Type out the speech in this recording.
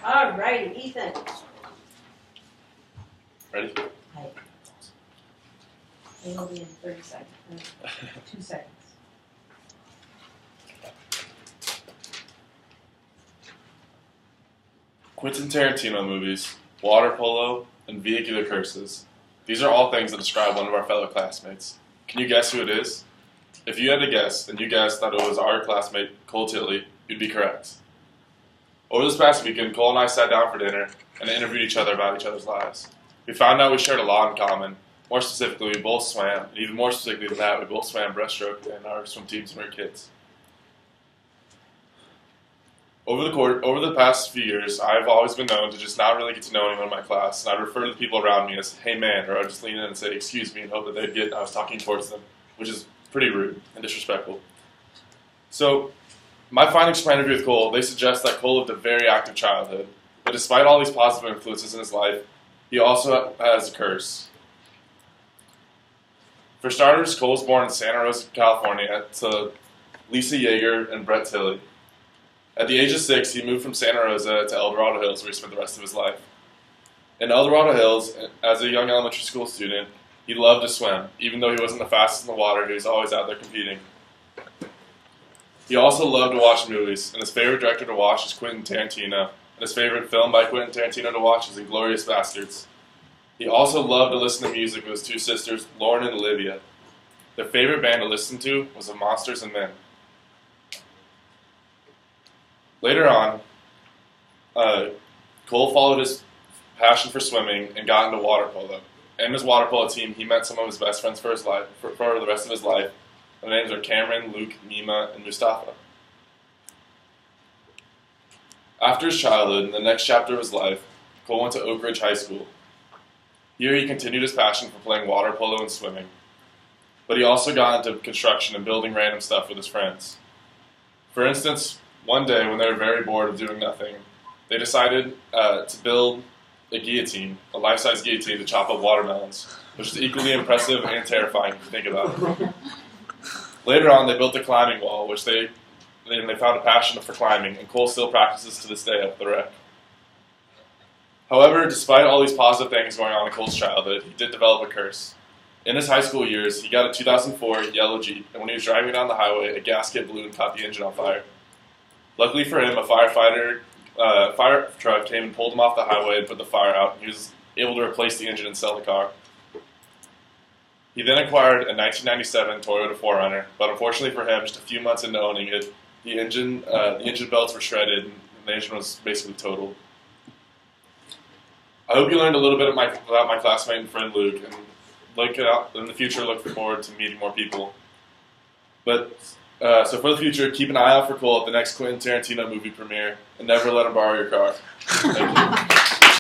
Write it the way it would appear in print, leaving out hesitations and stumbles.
All righty, Ethan. Ready? Hey. It'll be in 30 seconds. 2 seconds. Quentin Tarantino movies, water polo, and vehicular curses. These are all things that describe one of our fellow classmates. Can you guess who it is? If you had to guess, and you guessed that it was our classmate, Cole Tilley, you'd be correct. Over this past weekend, Cole and I sat down for dinner and interviewed each other about each other's lives. We found out we shared a lot in common. More specifically, we both swam, and even more specifically than that, we both swam breaststroke in our swim teams when we were kids. Over the past few years, I've always been known to just not really get to know anyone in my class, and I'd refer to the people around me as, "Hey man," or I'd just lean in and say, "Excuse me," and hope that they'd get I was talking towards them, which is pretty rude and disrespectful. So, my findings from my interview with Cole, they suggest that Cole lived a very active childhood, but despite all these positive influences in his life, he also has a curse. For starters, Cole was born in Santa Rosa, California, to Lisa Yeager and Brett Tilley. At the age of 6, he moved from Santa Rosa to El Dorado Hills, where he spent the rest of his life. In El Dorado Hills, as a young elementary school student, he loved to swim. Even though he wasn't the fastest in the water, he was always out there competing. He also loved to watch movies, and his favorite director to watch is Quentin Tarantino, and his favorite film by Quentin Tarantino to watch is Inglourious Basterds. He also loved to listen to music with his two sisters, Lauren and Olivia. Their favorite band to listen to was the Monsters and Men. Later on, Cole followed his passion for swimming and got into water polo. In his water polo team, he met some of his best friends for the rest of his life. Their names are Cameron, Luke, Nima, and Mustafa. After his childhood and the next chapter of his life, Cole went to Oak Ridge High School. Here he continued his passion for playing water polo and swimming. But he also got into construction and building random stuff with his friends. For instance, one day when they were very bored of doing nothing, they decided to build a guillotine, a life-size guillotine to chop up watermelons, which is equally impressive and terrifying if you think about it. Later on, they built a climbing wall, which they found a passion for climbing, and Cole still practices to this day up the Rec. However, despite all these positive things going on in Cole's childhood, he did develop a curse. In his high school years, he got a 2004 yellow Jeep, and when he was driving down the highway, a gasket blew and caught the engine on fire. Luckily for him, a fire truck came and pulled him off the highway and put the fire out, and he was able to replace the engine and sell the car. He then acquired a 1997 Toyota 4Runner, but unfortunately for him, just a few months into owning it, the engine belts were shredded, and the engine was basically totaled. I hope you learned a little bit about my classmate and friend Luke, and in the future, look forward to meeting more people. So for the future, keep an eye out for Cole at the next Quentin Tarantino movie premiere, and never let him borrow your car. Thank you.